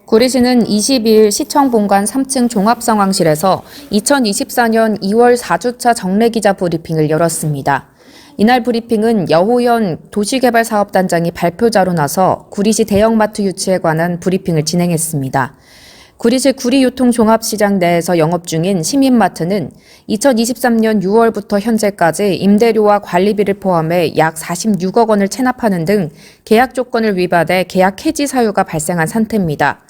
구리시는 22일 시청 본관 3층 종합상황실에서 2024년 2월 4주차 정례기자 브리핑을 열었습니다. 이날 브리핑은 여호연 도시개발사업단장이 발표자로 나서 구리시 대형마트 유치에 관한 브리핑을 진행했습니다. 구리시 구리유통종합시장 내에서 영업 중인 시민마트는 2023년 6월부터 현재까지 임대료와 관리비를 포함해 약 46억 원을 체납하는 등 계약 조건을 위반해 계약 해지 사유가 발생한 상태입니다.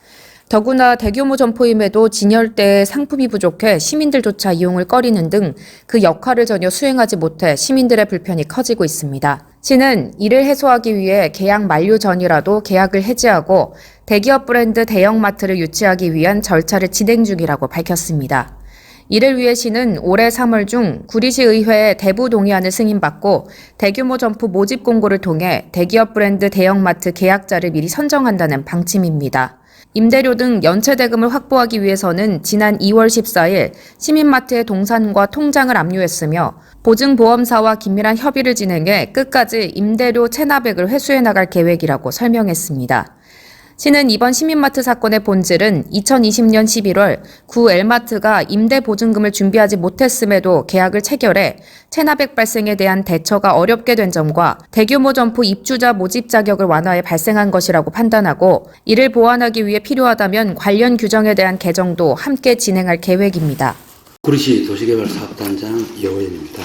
더구나 대규모 점포임에도 진열대에 상품이 부족해 시민들조차 이용을 꺼리는 등 그 역할을 전혀 수행하지 못해 시민들의 불편이 커지고 있습니다. 시는 이를 해소하기 위해 계약 만료 전이라도 계약을 해지하고 대기업 브랜드 대형마트를 유치하기 위한 절차를 진행 중이라고 밝혔습니다. 이를 위해 시는 올해 3월 중 구리시의회에 대부 동의안을 승인받고 대규모 점포 모집 공고를 통해 대기업 브랜드 대형마트 계약자를 미리 선정한다는 방침입니다. 임대료 등 연체 대금을 확보하기 위해서는 지난 2월 14일 시민마트의 동산과 통장을 압류했으며 보증보험사와 긴밀한 협의를 진행해 끝까지 임대료 체납액을 회수해 나갈 계획이라고 설명했습니다. 시는 이번 시민마트 사건의 본질은 2020년 11월 구 L마트가 임대보증금을 준비하지 못했음에도 계약을 체결해 체납액 발생에 대한 대처가 어렵게 된 점과 대규모 점포 입주자 모집 자격을 완화해 발생한 것이라고 판단하고 이를 보완하기 위해 필요하다면 관련 규정에 대한 개정도 함께 진행할 계획입니다. 구리시 도시개발사업단장 여호연입니다.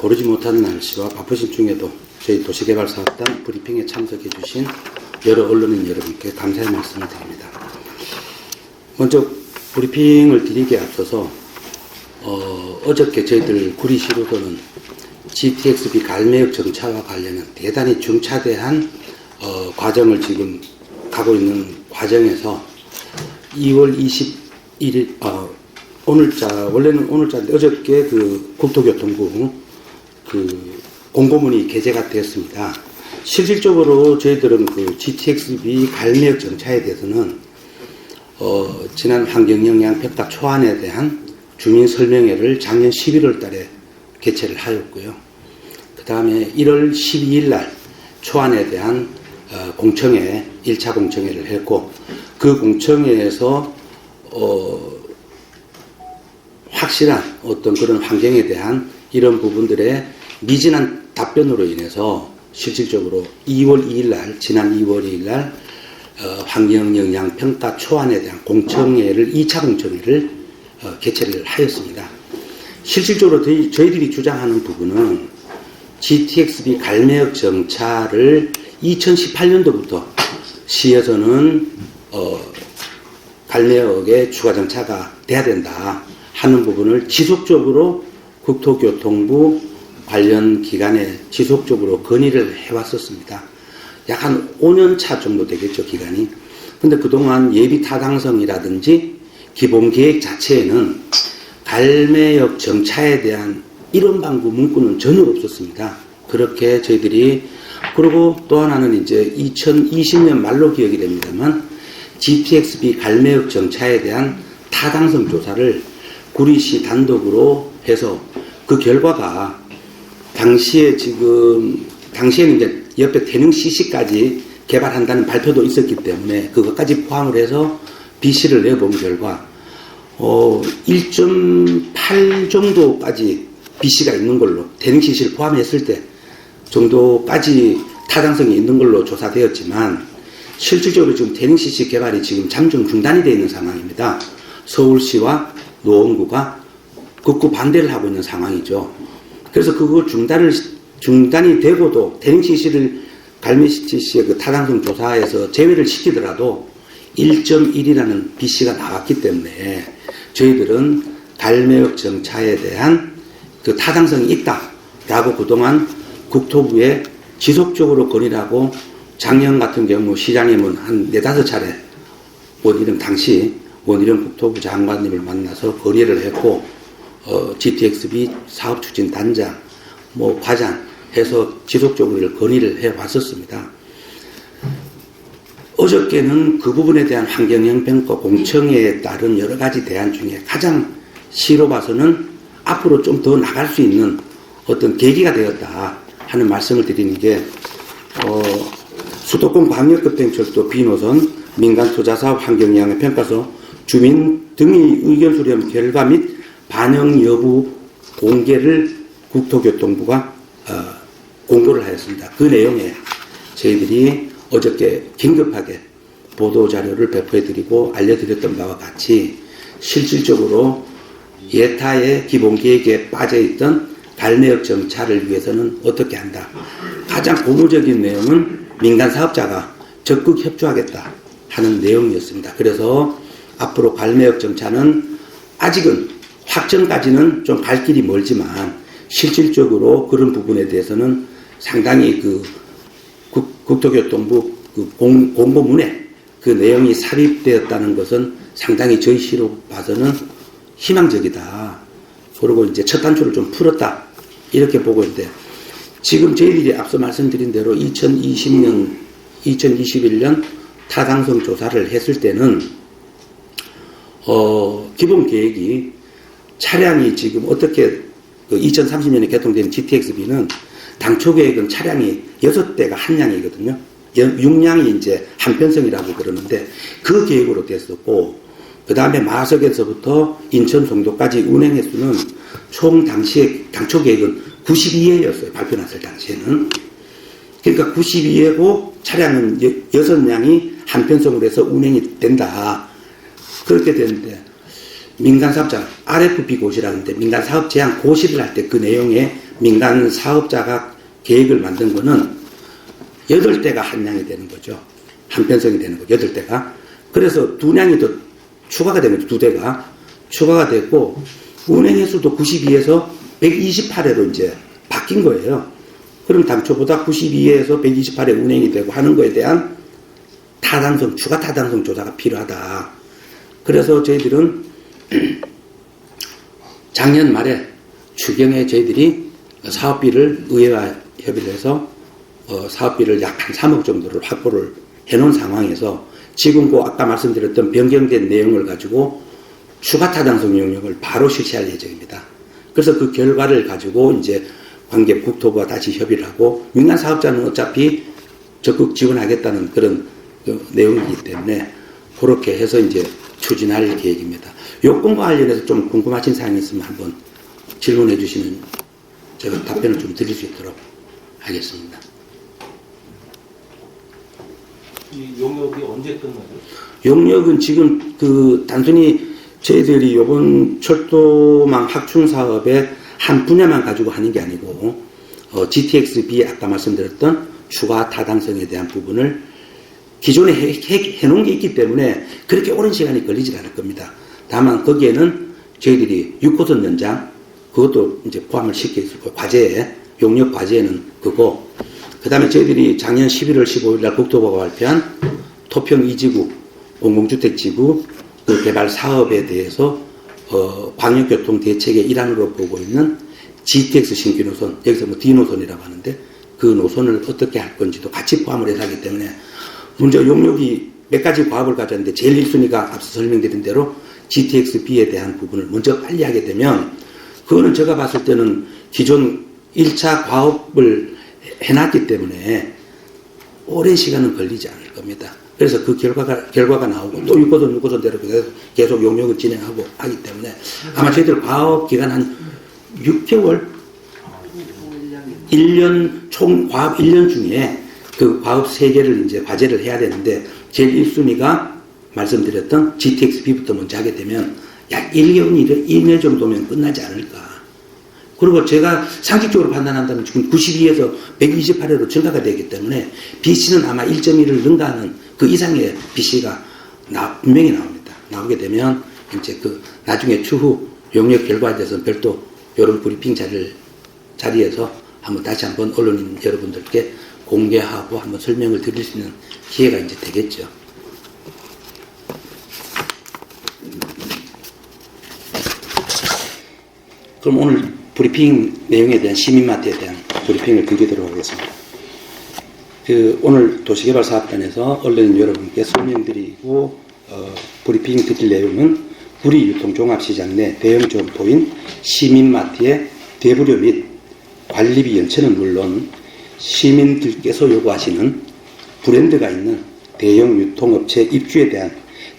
고르지 못하는 날씨와 바쁘신 중에도 저희 도시개발사업단 브리핑에 참석해 주신 여러 언론인 여러분께 감사의 말씀을 드립니다. 먼저 브리핑을 드리기에 앞서서 어저께 저희들 구리시로서는 GTXB 갈매역 정차와 관련한 대단히 중차대한 과정을 지금 가고 있는 과정에서 2월 21일 원래는 오늘자인데 어저께 그 국토교통부 그 공고문이 게재가 되었습니다. 실질적으로 저희들은 그 GTXB 갈매역 정차에 대해서는 지난 환경영향평가 초안에 대한 주민설명회를 작년 11월 달에 개최를 하였고요. 그 다음에 1월 12일 날 초안에 대한 공청회, 1차 공청회를 했고 그 공청회에서 확실한 어떤 그런 환경에 대한 이런 부분들의 미진한 답변으로 인해서 실질적으로 2월 2일 날, 지난 2월 2일 날 환경영향평가 초안에 대한 공청회를 2차 공청회를 개최를 하였습니다. 실질적으로 저희들이 주장하는 부분은 GTXB 갈매역 정차를 2018년도부터 시에서는 갈매역의 추가 정차가 돼야 된다 하는 부분을 지속적으로 국토교통부 관련 기관에 지속적으로 건의를 해왔었습니다. 약 한 5년 차 정도 되겠죠, 기간이. 근데 그동안 예비 타당성이라든지 기본 계획 자체에는 갈매역 정차에 대한 이런 방구 문구는 전혀 없었습니다. 그렇게 저희들이, 그리고 또 하나는 이제 2020년 말로 기억이 됩니다만 GTXB 갈매역 정차에 대한 타당성 조사를 구리시 단독으로 해서 그 결과가 당시에는 이제 옆에 태릉 CC까지 개발한다는 발표도 있었기 때문에 그것까지 포함을 해서 BC를 내본 결과 1.8 정도까지 BC가 있는 걸로 태릉 CC를 포함했을 때 정도까지 타당성이 있는 걸로 조사되었지만 실질적으로 지금 태릉 CC 개발이 지금 잠정 중단이 되어 있는 상황입니다. 서울시와 노원구가 극구 반대를 하고 있는 상황이죠. 그래서 그거 중단이 되고도 태릉 CC를 갈매역 CC의 그 타당성 조사에서 제외를 시키더라도 1.1이라는 BC가 나왔기 때문에 저희들은 갈매역 정차에 대한 그 타당성이 있다라고 그동안 국토부에 지속적으로 건의를 하고 작년 같은 경우 시장님은 한 4-5차례 당시 원희룡 국토부 장관님을 만나서 건의를 했고 GTXB 사업추진단장, 과장 해서 지속적으로 건의를 해왔었습니다. 어저께는 그 부분에 대한 환경영향평가 공청회에 따른 여러 가지 대안 중에 가장 시로 봐서는 앞으로 좀 더 나갈 수 있는 어떤 계기가 되었다 하는 말씀을 드리는 게 수도권 광역급행철도 B노선 민간 투자사업 환경영향 평가서 주민 등의 의견 수렴 결과 및 반영 여부 공개를 국토교통부가 공고를 하였습니다. 그 내용에 저희들이 어저께 긴급하게 보도자료를 배포해드리고 알려드렸던 바와 같이 실질적으로 예타의 기본계획에 빠져있던 발매역 정차를 위해서는 어떻게 한다. 가장 고무적인 내용은 민간사업자가 적극 협조하겠다 하는 내용이었습니다. 그래서 앞으로 발매역 정차는 아직은 확정까지는 좀 갈 길이 멀지만 실질적으로 그런 부분에 대해서는 상당히 국토교통부 공보문에 그 내용이 삽입되었다는 것은 상당히 저희 시로 봐서는 희망적이다. 그리고 이제 첫 단추를 좀 풀었다. 이렇게 보고 있는데 지금 저희들이 앞서 말씀드린 대로 2020년, 2021년 타당성 조사를 했을 때는 기본 계획이 차량이 지금 어떻게 2030년에 개통된 GTX-B는 당초 계획은 차량이 6대가 한 량이거든요. 6량이 이제 한편성이라고 그러는데 그 계획으로 됐었고, 그 다음에 마석에서부터 인천 송도까지 운행 횟수는 총 당시에 당초 계획은 92회였어요. 발표났을 당시에는. 그러니까 92회고 차량은 6량이 한편성으로 해서 운행이 된다. 그렇게 되는데 민간 사업자 RFP 고시라는데 민간 사업 제한 고시를 할 때 그 내용에 민간 사업자가 계획을 만든 거는 8대가 한 량이 되는 거죠. 한편성이 되는 거죠. 8대가. 그래서 2량이 더 추가가 되는 거죠. 2대가 추가가 됐고 운행 횟수도 92에서 128회로 이제 바뀐 거예요. 그럼 당초보다 92회에서 128회 운행이 되고 하는 거에 대한 타당성, 추가 타당성 조사가 필요하다. 그래서 저희들은 작년 말에 추경에 저희들이 사업비를 의회와 협의를 해서 사업비를 약 한 3억 정도를 확보를 해놓은 상황에서 지금 그 아까 말씀드렸던 변경된 내용을 가지고 추가 타당성 영역을 바로 실시할 예정입니다. 그래서 그 결과를 가지고 이제 관계 국토부와 다시 협의를 하고 민간 사업자는 어차피 적극 지원하겠다는 그런 내용이기 때문에 그렇게 해서 이제 추진할 계획입니다. 요건과 관련해서 좀 궁금하신 사항이 있으면 한번 질문해 주시면 제가 답변을 좀 드릴 수 있도록 하겠습니다. 이 용역이 언제 끝나요? 용역은 지금 단순히 저희들이 이번 철도망 확충 사업의 한 분야만 가지고 하는 게 아니고 GTX-B 아까 말씀드렸던 추가 타당성에 대한 부분을 기존에 해놓은 게 있기 때문에 그렇게 오랜 시간이 걸리지 않을 겁니다. 다만 거기에는 저희들이 6호선 연장 그것도 이제 포함을 시켜 있을 거고 과제에 용역 과제에는 그거 그 다음에 저희들이 작년 11월 15일 날 국토부가 발표한 토평 2지구 공공주택지구 그 개발 사업에 대해서 광역교통 대책의 일환으로 보고 있는 GTX 신규 노선, 여기서 뭐 D노선이라고 하는데 그 노선을 어떻게 할 건지도 같이 포함을 해서 하기 때문에 문제 용역이 몇 가지 과업을 가졌는데 제일 1순위가 앞서 설명드린 대로 GTX-B에 대한 부분을 먼저 빨리 하게 되면 그거는 제가 봤을 때는 기존 1차 과업을 해놨기 때문에 오랜 시간은 걸리지 않을 겁니다. 그래서 그 결과가 나오고 또 6호선대로 계속 용역을 진행하고 하기 때문에 아마 저희들 과업 기간 한 6개월 1년 총 과업 1년 중에 그 과업 3개를 이제 과제를 해야 되는데 제일 1순위가 말씀드렸던 GTX-B부터 먼저 하게 되면 약 1개월 이내 정도면 끝나지 않을까. 그리고 제가 상식적으로 판단한다면 지금 92에서 128회로 증가가 되기 때문에 BC는 아마 1.1을 능가하는 그 이상의 BC가 분명히 나옵니다. 나오게 되면 이제 나중에 추후 용역 결과에 대해서는 별도 이런 브리핑 자리에서 다시 한번 언론인 여러분들께 공개하고 한번 설명을 드릴 수 있는 기회가 이제 되겠죠. 그럼 오늘 브리핑 내용에 대한 시민마트에 대한 브리핑을 드리도록 하겠습니다. 오늘 도시개발사업단에서 언론인 여러분께 설명드리고 브리핑 드릴 내용은 구리유통종합시장 내 대형 점포인 시민마트의 대부료 및 관리비 연체는 물론 시민들께서 요구하시는 브랜드가 있는 대형 유통업체 입주에 대한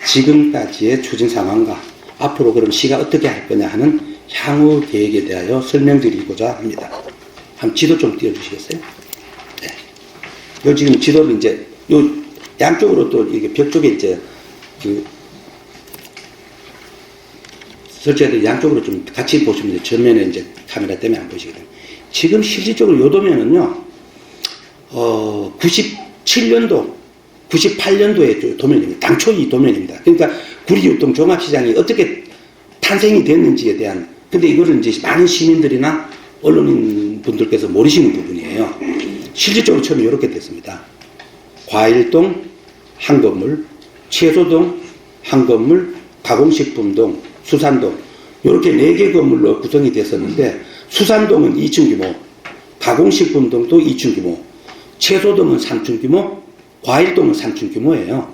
지금까지의 추진 상황과 앞으로 그럼 시가 어떻게 할 거냐 하는 향후 계획에 대하여 설명드리고자 합니다. 한번 지도 좀 띄워주시겠어요? 네. 요 지금 지도를 이제 요 양쪽으로 또 이게 벽 쪽에 이제 그 설치해도 양쪽으로 좀 같이 보시면 돼요. 전면에 이제 카메라 때문에 안 보이시거든요. 지금 실질적으로 요 도면은요, 97년도, 98년도의 도면입니다. 당초 이 도면입니다. 그러니까 구리유통 종합시장이 어떻게 탄생이 됐는지에 대한, 근데 이거를 이제 많은 시민들이나 언론인 분들께서 모르시는 부분이에요. 실질적으로 처음에 이렇게 됐습니다. 과일동 한 건물, 채소동 한 건물, 가공식품동, 수산동, 이렇게 4개 건물로 구성이 됐었는데, 수산동은 2층 규모, 가공식품동도 2층 규모, 채소동은 3층 규모, 과일동은 3층 규모예요.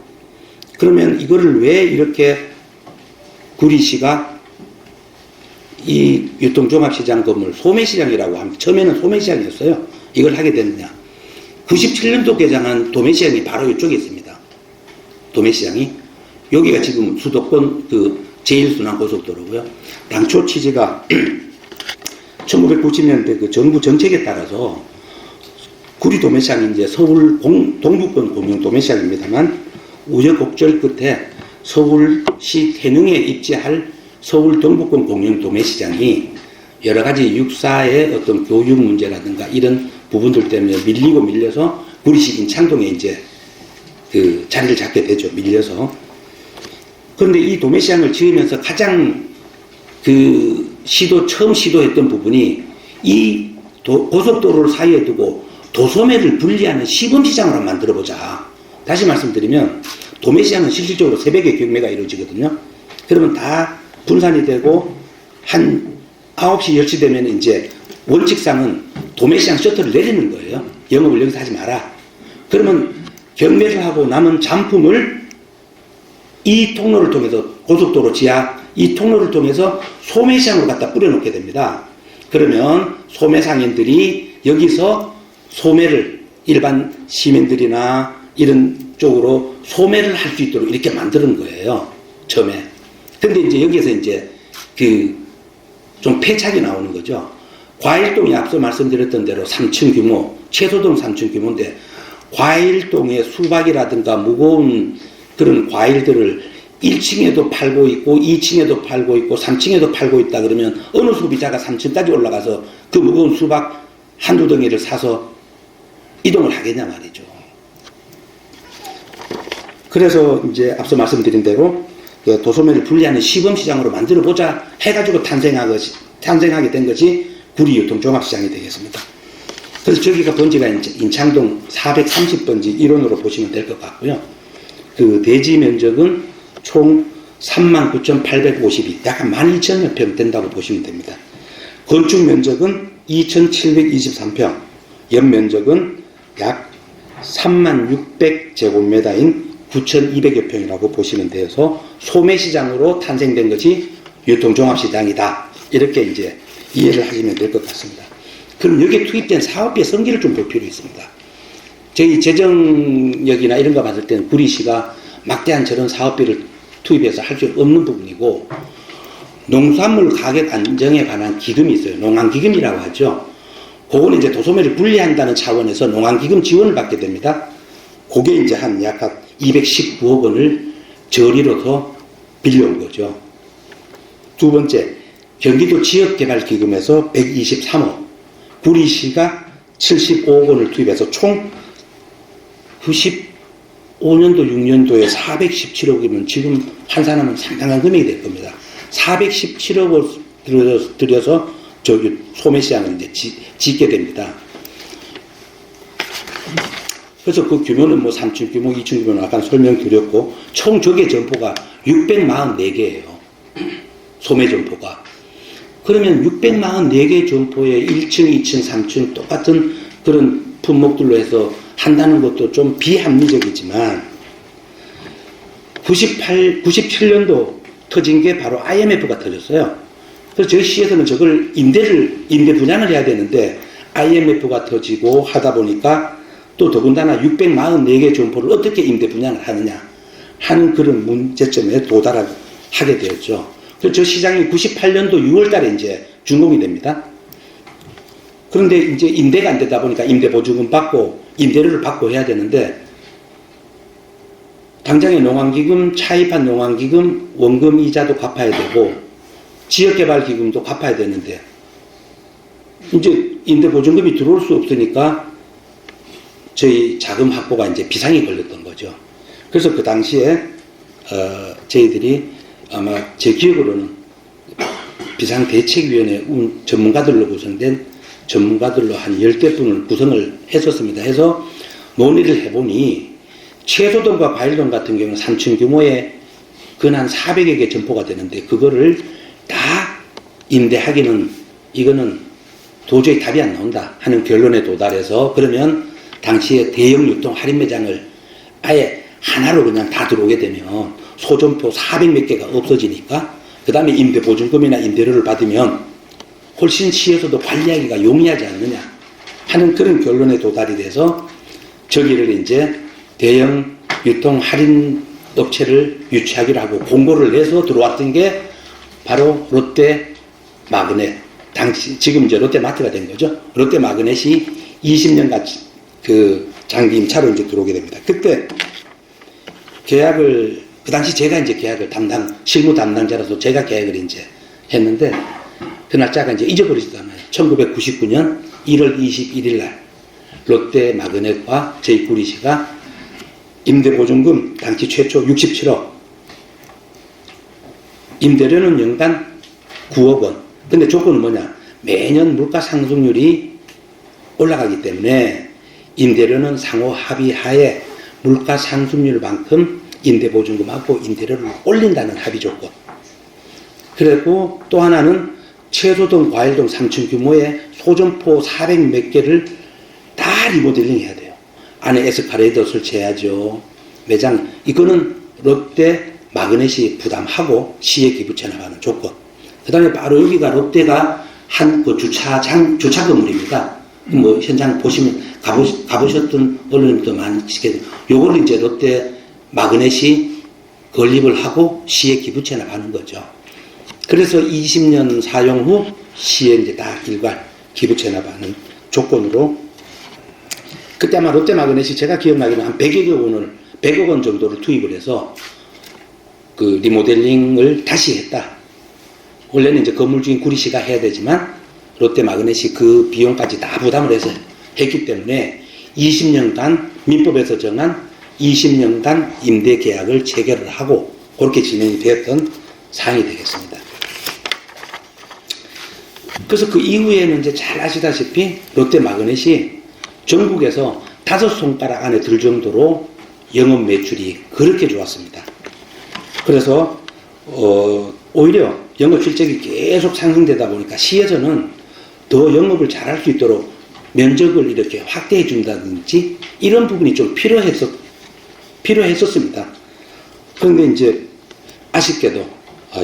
그러면 이거를 왜 이렇게 구리시가 이 유통종합시장 건물 소매시장이라고 합니다. 처음에는 소매시장이었어요. 이걸 하게 됐느냐. 97년도 개장한 도매시장이 바로 이쪽에 있습니다. 도매시장이. 여기가 지금 수도권 그 제1순환고속도로고요. 당초 취지가 1990년대 그 정부 정책에 따라서 구리 도매시장이 이제 서울 동부권 공영 도매시장입니다만 우여곡절 끝에 서울시 태릉에 입지할 서울 동부권 공영 도매시장이 여러 가지 육사의 어떤 교육 문제라든가 이런 부분들 때문에 밀려서 구리시 인창동에 이제 그 자리를 잡게 되죠. 밀려서. 그런데 이 도매시장을 지으면서 가장 그 처음 시도했던 부분이 이 고속도로를 사이에 두고 도소매를 분리하는 시범시장으로 만들어보자. 다시 말씀드리면 도매시장은 실질적으로 새벽에 경매가 이루어지거든요. 그러면 다 분산이 되고 한 9시, 10시 되면 이제 원칙상은 도매시장 셔터를 내리는 거예요. 영업을 여기서 하지 마라. 그러면 경매를 하고 남은 잔품을 이 통로를 통해서 고속도로 지하 이 통로를 통해서 소매시장으로 갖다 뿌려놓게 됩니다. 그러면 소매상인들이 여기서 소매를 일반 시민들이나 이런 쪽으로 소매를 할 수 있도록 이렇게 만드는 거예요. 처음에. 근데 이제 여기에서 이제 좀 패착이 나오는 거죠. 과일동이 앞서 말씀드렸던 대로 3층 규모, 채소동 3층 규모인데 과일동의 수박이라든가 무거운 그런 과일들을 1층에도 팔고 있고 2층에도 팔고 있고 3층에도 팔고 있다 그러면 어느 소비자가 3층까지 올라가서 그 무거운 수박 한두 덩이를 사서 이동을 하겠냐 말이죠. 그래서 이제 앞서 말씀드린 대로 그 도소매를 분리하는 시범시장으로 만들어보자 해가지고 탄생하게 된 것이 구리유통종합시장이 되겠습니다. 그래서 저기가 번지가 이제 인창동 430번지 1원으로 보시면 될 것 같고요. 그 대지 면적은 총 39,852, 약 12,000여 평 된다고 보시면 됩니다. 건축 면적은 2,723평, 연면적은 약 36,600제곱미터인 9,200여 평이라고 보시면 되어서 소매시장으로 탄생된 것이 유통종합시장이다. 이렇게 이제 이해를 하시면 될 것 같습니다. 그럼 여기에 투입된 사업비의 성질을 좀 볼 필요 있습니다. 저희 재정력이나 이런 거 봤을 때는 구리시가 막대한 저런 사업비를 투입해서 할 수 없는 부분이고, 농수산물 가격 안정에 관한 기금이 있어요. 농안기금이라고 하죠. 그거는 이제 도소매를 분리한다는 차원에서 농안기금 지원을 받게 됩니다. 그게 이제 약 219억 원을 저리로서 빌려온 거죠. 두 번째, 경기도 지역개발기금에서 123억, 구리시가 75억 원을 투입해서 총 95년도, 6년도에 417억이면 지금 환산하면 상당한 금액이 될 겁니다. 417억을 들여서 저기 소매시장을 이제 짓게 됩니다. 그래서 그 규모는 뭐 3층 규모, 2층 규모는 아까 설명드렸고, 총 저게 점포가 644개예요. 소매 점포가. 그러면 644개 점포에 1층, 2층, 3층 똑같은 그런 품목들로 해서 한다는 것도 좀 비합리적이지만 97년도 터진 게 바로 IMF가 터졌어요. 그래서 저희 시에서는 저걸 임대 분양을 해야 되는데 IMF가 터지고 하다 보니까 또 더군다나 644개 점포를 어떻게 임대 분양을 하느냐 하는 그런 문제점에 도달하게 되었죠. 그래서 저 시장이 98년도 6월 달에 이제 준공이 됩니다. 그런데 이제 임대가 안 되다 보니까 임대보증금 받고 임대료를 받고 해야 되는데 당장에 농안기금, 차입한 농안기금, 원금 이자도 갚아야 되고 지역개발기금도 갚아야 되는데 이제 임대보증금이 들어올 수 없으니까 저희 자금 확보가 이제 비상이 걸렸던 거죠. 그래서 그 당시에 저희들이 아마 제 기억으로는 비상대책위원회 전문가들로 구성된 전문가들로 한 10개 분을 구성을 했었습니다. 해서 논의를 해보니 채소동과 과일동 같은 경우는 3층 규모의 근한 400여 개 점포가 되는데 그거를 다 임대하기는 이거는 도저히 답이 안 나온다 하는 결론에 도달해서 그러면 당시에 대형 유통 할인 매장을 아예 하나로 그냥 다 들어오게 되면 소점포 400몇 개가 없어지니까 그 다음에 임대보증금이나 임대료를 받으면 훨씬 시에서도 관리하기가 용이하지 않느냐 하는 그런 결론에 도달이 돼서 저기를 이제 대형 유통 할인 업체를 유치하기로 하고 공고를 내서 들어왔던 게 바로 롯데 마그넷 당시 지금 이제 롯데마트가 된 거죠. 롯데 마그넷이 20년간 그 장기 임차로 이제 들어오게 됩니다. 그때 계약을 그 당시 제가 이제 계약을 실무 담당자라서 제가 계약을 이제 했는데 그 날짜가 이제 잊어버리지도 않아요. 1999년 1월 21일 날 롯데 마그넷과 저희 구리시가 임대보증금 당시 최초 67억, 임대료는 연간 9억 원. 근데 조건은 뭐냐? 매년 물가 상승률이 올라가기 때문에 임대료는 상호 합의하에 물가 상승률만큼 임대보증금하고 임대료를 올린다는 합의 조건. 그리고 또 하나는 채소동, 과일동 3층 규모의 소점포 400 몇 개를 다 리모델링 해야 돼요. 안에 에스카레이터 설치해야죠. 매장, 이거는 롯데 마그넷이 부담하고 시에 기부 체납하는 조건. 그 다음에 바로 여기가 롯데가 한 그 주차 건물입니다. 뭐 현장 보시면 가보셨던 언론님도 많으시겠네요. 요거를 이제 롯데 마그넷이 건립을 하고 시에 기부 체납하는 거죠. 그래서 20년 사용 후 시에 이제 다 일괄 기부 체납하는 조건으로 그때 아마 롯데 마그넷이 제가 기억나기는 한 100억 원 정도를 투입을 해서 그 리모델링을 다시 했다. 원래는 이제 건물주인 구리시가 해야 되지만 롯데 마그넷이 그 비용까지 다 부담을 해서 했기 때문에 20년간 민법에서 정한 20년간 임대 계약을 체결을 하고 그렇게 진행이 되었던 사항이 되겠습니다. 그래서 그 이후에는 이제 잘 아시다시피 롯데 마그넷이 전국에서 5손가락 안에 들 정도로 영업 매출이 그렇게 좋았습니다. 그래서 오히려 영업 실적이 계속 상승되다 보니까 시에서는 더 영업을 잘할 수 있도록 면적을 이렇게 확대해 준다든지 이런 부분이 좀 필요했었습니다. 그런데 이제 아쉽게도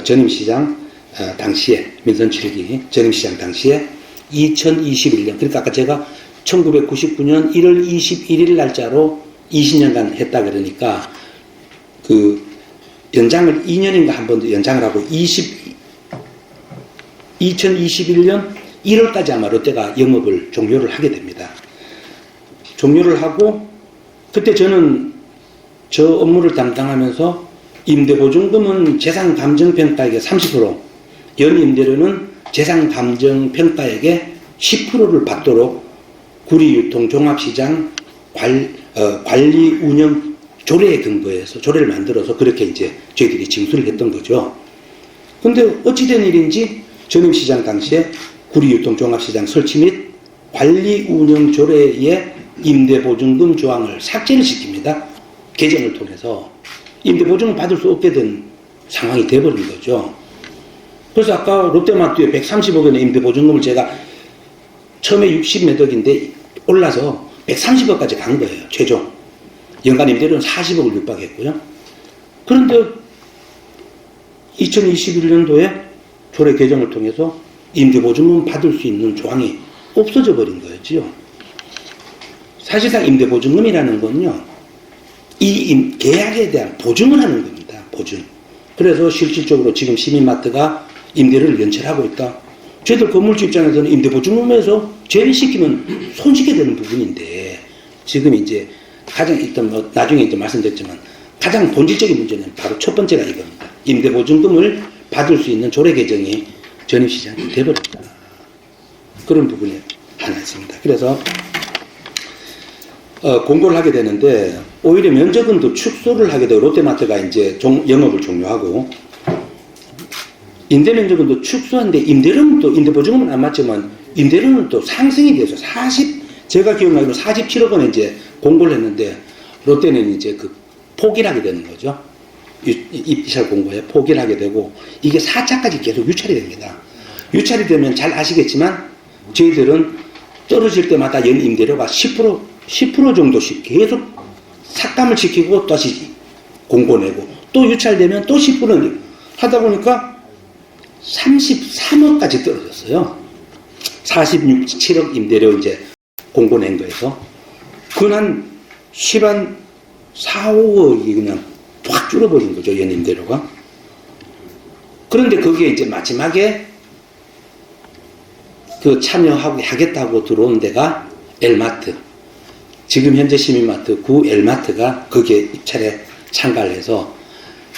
전임시장 당시에 민선 7기 전임시장 당시에 2021년 그러니까 아까 제가 1999년 1월 21일 날짜로 20년간 했다 그러니까 그 연장을 2년인가 한 번 더 연장을 하고 2021년 1월까지 아마 롯데가 영업을 종료를 하게 됩니다. 종료를 하고 그때 저는 저 업무를 담당하면서 임대보증금은 재산감정평가액의 30%, 연임대료는 재산감정평가액의 10%를 받도록 구리유통종합시장 관리운영 조례에 근거해서 조례를 만들어서 그렇게 이제 저희들이 징수를 했던 거죠. 근데 어찌된 일인지 전임시장 당시에 구리유통종합시장 설치 및 관리운영 조례의 임대보증금 조항을 삭제를 시킵니다. 개정을 통해서 임대보증을 받을 수 없게 된 상황이 돼버린 거죠. 그래서 아까 롯데마트에 130억 원의 임대보증금을 제가 처음에 60몇 억인데 올라서 130억까지 간 거예요. 최종. 연간 임대료는 40억을 육박했고요. 그런데 2021년도에 조례 개정을 통해서 임대보증금 받을 수 있는 조항이 없어져 버린 거였지요. 사실상 임대보증금이라는 건요, 계약에 대한 보증을 하는 겁니다. 보증. 그래서 실질적으로 지금 시민마트가 임대료를 연체하고 있다. 저희들 건물주 입장에서는 임대보증금에서 제외시키면 손쉽게 되는 부분인데, 지금 이제 가장 일단 나중에 이제 말씀드렸지만 가장 본질적인 문제는 바로 첫 번째가 이겁니다. 임대보증금을 받을 수 있는 조례 개정이 전입시장이 돼버렸다. 그런 부분이 하나 있습니다. 그래서 공고를 하게 되는데, 오히려 면적은도 축소를 하게 되고, 롯데마트가 이제 영업을 종료하고, 임대 면적은 또 축소한데, 임대료는 또, 임대보증금은 안 맞지만, 임대료는 또 상승이 돼서 제가 기억나기로 47억 원에 이제 공고를 했는데, 롯데는 이제 포기를 하게 되는 거죠. 입찰 공고에 포기를 하게 되고, 이게 4차까지 계속 유찰이 됩니다. 유찰이 되면 잘 아시겠지만, 저희들은 떨어질 때마다 연 임대료가 10% 정도씩 계속 삭감을 시키고 다시 공고 내고, 또 유찰되면 또 10% 하다 보니까 33억까지 떨어졌어요. 47억 임대료 이제 공고 낸 거에서. 그건 한 4, 5억이 그냥 확 줄어버린 거죠, 연 임대료가. 그런데 거기에 이제 마지막에 참여하겠다고 들어온 데가 엘마트. 지금 현재 시민마트 구 엘마트가 거기에 입찰에 참가를 해서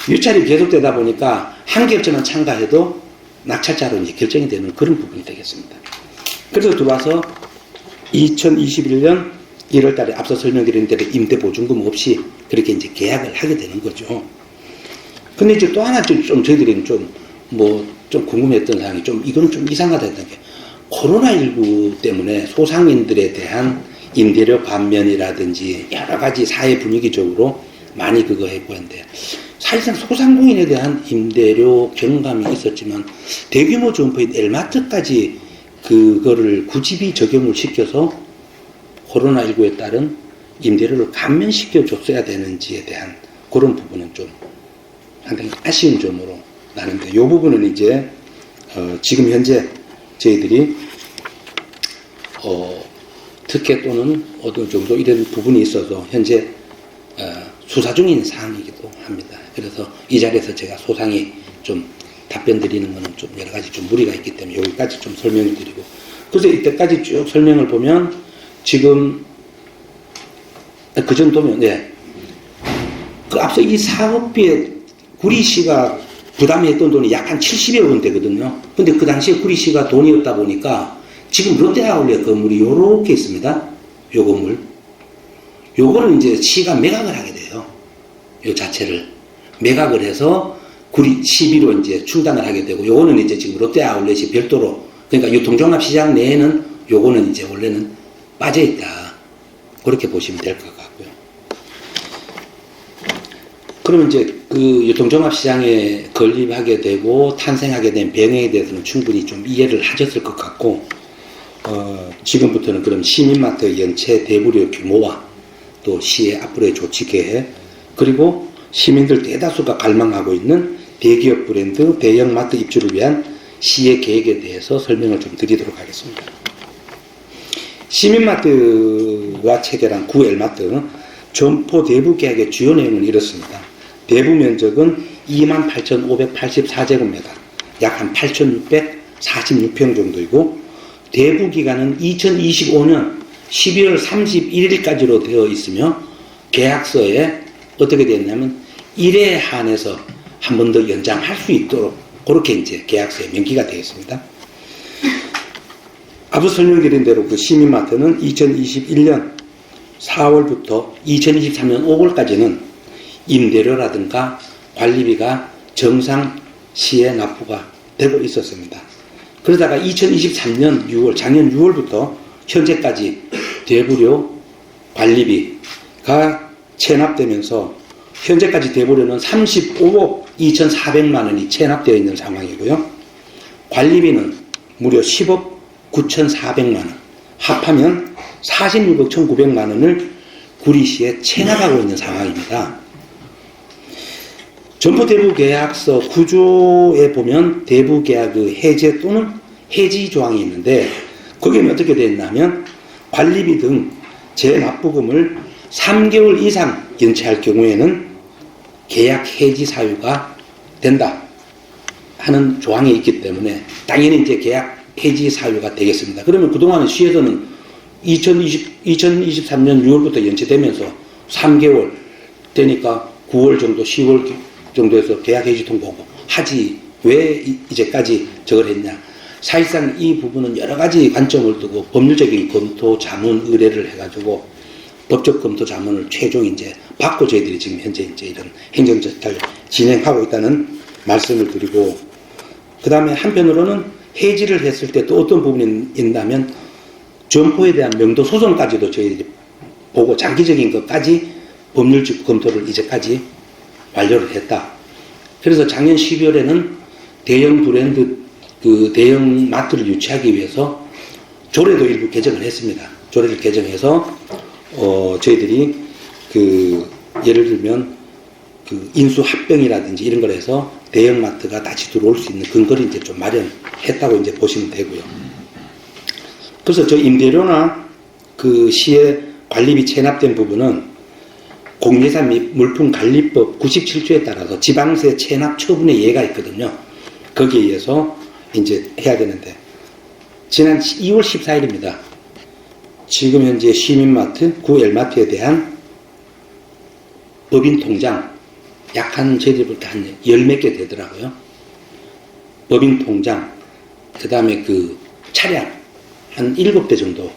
유찰이 계속되다 보니까 한 개 업체만 참가해도 낙찰자로 이제 결정이 되는 그런 부분이 되겠습니다. 그래서 들어와서 2021년 1월 달에 앞서 설명드린 대로 임대보증금 없이 그렇게 이제 계약을 하게 되는 거죠. 근데 이제 또 하나 좀 저희들이 좀 궁금했던 사항이 이건 좀 이상하다 했던 게, 코로나19 때문에 소상인들에 대한 임대료 감면이라든지 여러 가지 사회 분위기적으로 많이 그거 했고 했는데, 사실상 소상공인에 대한 임대료 경감이 있었지만 대규모 점포인 엘마트까지 그거를 구집이 적용을 시켜서 코로나19에 따른 임대료를 감면시켜 줬어야 되는지에 대한 그런 부분은 좀 상당히 아쉬운 점으로 나는데, 이 부분은 이제 지금 현재 저희들이 특혜 또는 어느 정도 이런 부분이 있어서 현재 수사 중인 사항이기도 합니다. 그래서 이 자리에서 제가 소상히 좀 답변 드리는 거는 좀 여러 가지 좀 무리가 있기 때문에 여기까지 좀 설명을 드리고, 그래서 이때까지 쭉 설명을 보면 지금 그 정도면, 그 앞서 이 사업비에 구리시가 부담했던 돈이 약 한 70여 원 되거든요. 근데 그 당시에 구리시가 돈이 없다 보니까 지금 롯데아울렛 건물이 요렇게 있습니다. 요 건물. 요거는 이제 시가 매각을 하게 돼요. 요 자체를. 매각을 해서 시비로 이제 충당을 하게 되고, 요거는 이제 지금 롯데아울렛이 별도로, 그러니까 유통종합시장 내에는 요거는 이제 원래는 빠져있다. 그렇게 보시면 될 것 같고요. 그러면 이제 그 유통종합시장에 건립하게 되고 탄생하게 된 배경에 대해서는 충분히 좀 이해를 하셨을 것 같고, 지금부터는 그럼 시민마트 연체 대부료 규모와 또 시의 앞으로의 조치 계획, 그리고 시민들 대다수가 갈망하고 있는 대기업 브랜드 대형마트 입주를 위한 시의 계획에 대해서 설명을 좀 드리도록 하겠습니다. 시민마트와 체결한 구 엘마트 점포 대부 계약의 주요 내용은 이렇습니다. 대부 면적은 28,584제곱미터, 약 한 8,646평 정도이고, 대부 기간은 2025년 12월 31일까지로 되어 있으며, 계약서에 어떻게 되어 있냐면 1회 한해서 한 번 더 연장할 수 있도록 그렇게 이제 계약서에 명기가 되어 있습니다. 앞서 설명드린 대로 그 시민마트는 2021년 4월부터 2023년 5월까지는 임대료라든가 관리비가 정상 시에 납부가 되고 있었습니다. 그러다가 2023년 6월, 작년 6월부터 현재까지 대부료 관리비가 체납되면서 현재까지 대부료는 35억 2,400만 원이 체납되어 있는 상황이고요. 관리비는 무려 10억 9,400만 원, 합하면 46억 1,900만 원을 구리시에 체납하고 있는 상황입니다. 점포 대부 계약서 구조에 보면 대부 계약의 해제 또는 해지 조항이 있는데, 거기에 어떻게 되어 있냐면 관리비 등 재납부금을 3개월 이상 연체할 경우에는 계약 해지 사유가 된다 하는 조항이 있기 때문에 당연히 이제 계약 해지 사유가 되겠습니다. 그러면 그동안은 시에서는 2023년 6월부터 연체되면서 3개월 되니까 9월 정도, 10월 정도에서 계약 해지 통보하고 하지 왜 이제까지 저걸 했냐. 사실상 이 부분은 여러 가지 관점을 두고 법률적인 검토 자문 의뢰를 해가지고 법적 검토 자문을 최종 이제 받고 저희들이 지금 현재 이제 이런 행정 절차를 진행하고 있다는 말씀을 드리고, 그 다음에 한편으로는 해지를 했을 때 또 어떤 부분이 있다면 점포에 대한 명도 소송까지도 저희들이 보고 장기적인 것까지 법률적 검토를 이제까지 완료를 했다. 그래서 작년 12월에는 대형 브랜드 대형 마트를 유치하기 위해서 조례도 일부 개정을 했습니다. 조례를 개정해서 저희들이 예를 들면 인수 합병이라든지 이런 걸 해서 대형 마트가 다시 들어올 수 있는 근거를 이제 좀 마련했다고 이제 보시면 되고요. 그래서 저 임대료나 시에 관리비 체납된 부분은 공예산 및 물품관리법 97조에 따라서 지방세 체납 처분의 예가 있거든요. 거기에 의해서 이제 해야 되는데, 지난 2월 14일입니다. 지금 현재 시민마트, 구엘마트에 대한 법인 통장, 약 한 저희들 볼 때 한 10몇 개 되더라고요. 법인 통장, 그 다음에 차량, 한 7대 정도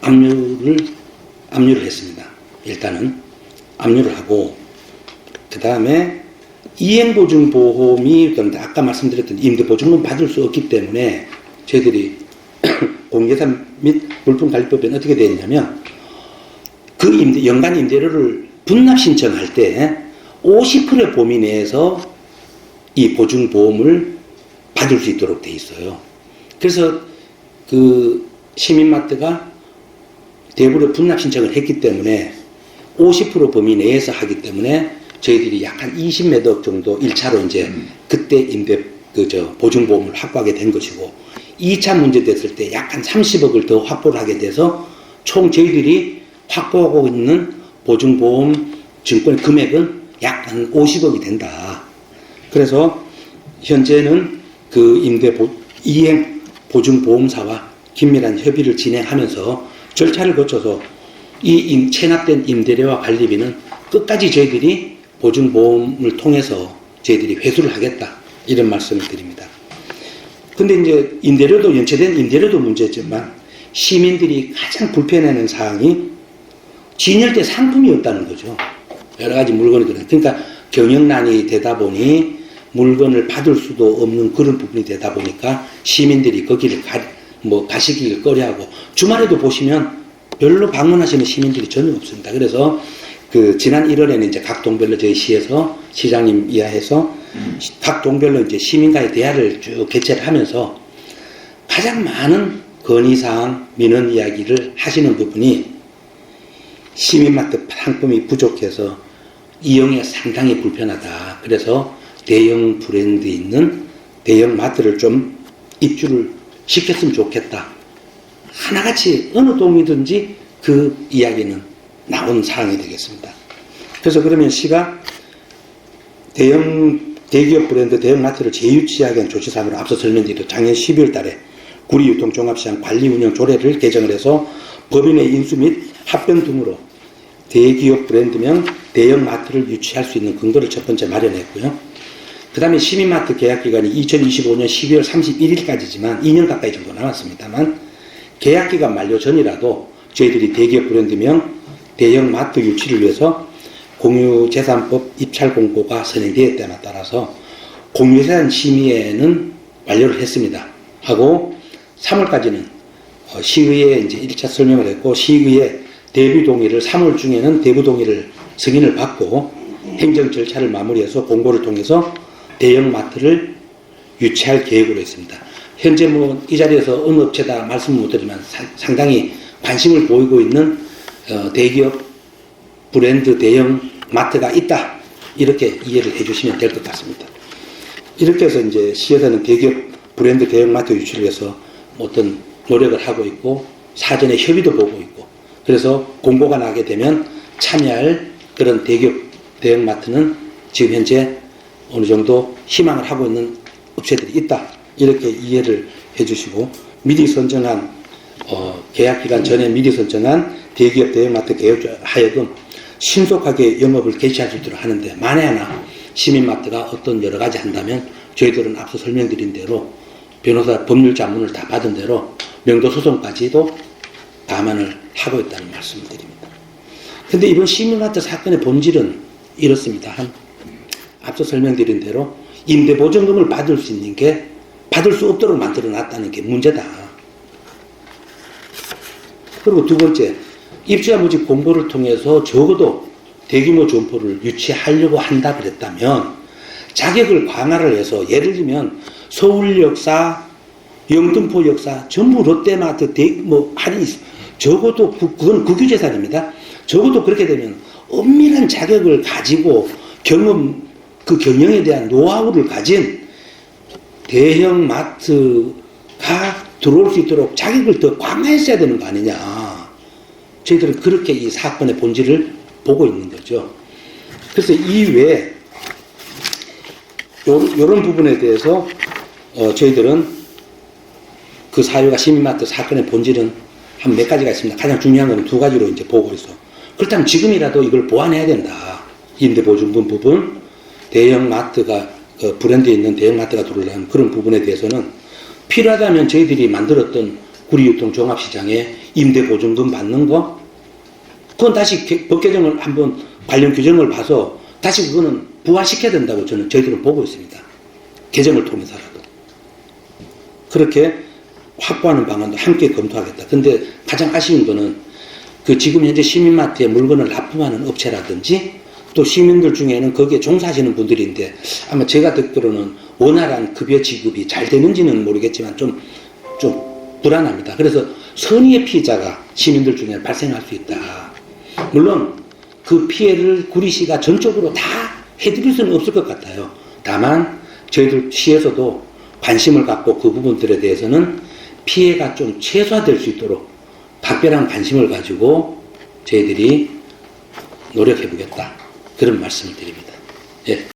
압류를 했습니다. 일단은 압류를 하고, 그 다음에 이행보증보험이 아까 말씀드렸던 임대보증금 받을 수 없기 때문에 저희들이 공예산 및 물품관리법에는 어떻게 되어 있냐면 연간 임대료를 분납 신청할 때 50%의 범위 내에서 이 보증보험을 받을 수 있도록 되어 있어요. 그래서 시민마트가 대부분 분납 신청을 했기 때문에 50% 범위 내에서 하기 때문에 저희들이 약 한 20몇 억 정도 1차로 이제 그때 보증보험을 확보하게 된 것이고, 2차 문제 됐을 때 약 한 30억을 더 확보를 하게 돼서 총 저희들이 확보하고 있는 보증보험 증권 금액은 약 한 50억이 된다. 그래서 현재는 이행 보증보험사와 긴밀한 협의를 진행하면서 절차를 거쳐서 이 체납된 임대료와 관리비는 끝까지 저희들이 보증보험을 통해서 저희들이 회수를 하겠다, 이런 말씀을 드립니다. 근데 이제 연체된 임대료도 문제지만 시민들이 가장 불편해하는 사항이 진열대 상품이 없다는 거죠. 여러 가지 물건이 들어요. 그러니까 경영난이 되다 보니 물건을 받을 수도 없는 그런 부분이 되다 보니까 시민들이 거기를 가시기를 꺼려하고, 주말에도 보시면 별로 방문하시는 시민들이 전혀 없습니다. 그래서 지난 1월에는 이제 각 동별로 저희 시에서 시장님 이하에서 각 동별로 이제 시민과의 대화를 쭉 개최를 하면서 가장 많은 건의사항, 민원 이야기를 하시는 부분이 시민마트 상품이 부족해서 이용에 상당히 불편하다. 그래서 대형 브랜드 있는 대형 마트를 좀 입주를 시켰으면 좋겠다. 하나같이 어느 동이든지 그 이야기는 나온 사항이 되겠습니다. 그래서 그러면 시가 대기업 브랜드 대형 마트를 재유치하기 위한 조치사항으로 앞서 설명드린 작년 12월 달에 구리유통종합시장 관리운영 조례를 개정을 해서 법인의 인수 및 합병 등으로 대기업 브랜드명 대형 마트를 유치할 수 있는 근거를 첫 번째 마련했고요. 그 다음에 시민마트 계약기간이 2025년 12월 31일까지지만 2년 가까이 정도 남았습니다만, 계약기간 만료 전이라도 저희들이 대기업 브랜드명 대형 마트 유치를 위해서 공유재산법 입찰 공고가 선행되었 때에 따라서 공유재산 심의에는 완료를 했습니다. 하고 3월까지는 시의회에 이제 1차 설명을 했고, 시의회 대부 동의를 3월 중에는 대부 동의를 승인을 받고 행정 절차를 마무리해서 공고를 통해서 대형 마트를 유치할 계획으로 있습니다. 현재 이 자리에서 어느 업체다 말씀을 못 드리면 상당히 관심을 보이고 있는 대기업 브랜드 대형 마트가 있다, 이렇게 이해를 해주시면 될 것 같습니다. 이렇게 해서 이제 시에서는 대기업 브랜드 대형 마트 유치를 위해서 어떤 노력을 하고 있고, 사전에 협의도 보고 있고, 그래서 공고가 나게 되면 참여할 그런 대기업, 대형마트는 지금 현재 어느 정도 희망을 하고 있는 업체들이 있다. 이렇게 이해를 해주시고, 미리 선정한 계약 기간 전에 미리 선정한 대기업, 대형마트 개업자 하여금 신속하게 영업을 개시할 수 있도록 하는데, 만에 하나 시민마트가 어떤 여러 가지 한다면 저희들은 앞서 설명드린 대로 변호사 법률 자문을 다 받은 대로 명도 소송까지도 감안을 하고 있다는 말씀을 드립니다. 근데 이번 시민마트 사건의 본질은 이렇습니다. 앞서 설명드린 대로 임대보증금을 받을 수 있는 게 받을 수 없도록 만들어 놨다는 게 문제다. 그리고 두 번째, 입주자무직 공고를 통해서 적어도 대규모 점포를 유치하려고 한다 그랬다면 자격을 강화를 해서, 예를 들면 서울역사, 영등포역사 전부 롯데마트 할인이 적어도 그건 국유재산입니다. 적어도 그렇게 되면 엄밀한 자격을 가지고 그 경영에 대한 노하우를 가진 대형 마트가 들어올 수 있도록 자격을 더 강화했어야 되는 거 아니냐. 저희들은 그렇게 이 사건의 본질을 보고 있는 거죠. 그래서 이외에 이런 부분에 대해서 저희들은 그 사유가 시민마트 사건의 본질은 한 몇 가지가 있습니다. 가장 중요한 건 두 가지로 이제 보고 있어. 그렇다면 지금이라도 이걸 보완해야 된다. 임대보증금 부분, 대형마트가 브랜드에 있는 대형마트가 들어오려는 그런 부분에 대해서는 필요하다면 저희들이 만들었던 구리유통 종합시장에 임대보증금 받는 거, 그건 다시 법 개정을 한번 관련 규정을 봐서 다시 그거는 부활시켜야 된다고 저희들은 보고 있습니다. 개정을 통해서라도. 그렇게 확보하는 방안도 함께 검토하겠다. 근데 가장 아쉬운 거는 지금 현재 시민마트에 물건을 납품하는 업체라든지 또 시민들 중에는 거기에 종사하시는 분들인데, 아마 제가 듣기로는 원활한 급여 지급이 잘 되는지는 모르겠지만 좀 불안합니다. 그래서 선의의 피해자가 시민들 중에 발생할 수 있다. 물론 그 피해를 구리시가 전적으로 다 해드릴 수는 없을 것 같아요. 다만 저희들 시에서도 관심을 갖고 그 부분들에 대해서는 피해가 좀 최소화될 수 있도록 각별한 관심을 가지고 저희들이 노력해 보겠다. 그런 말씀을 드립니다. 예.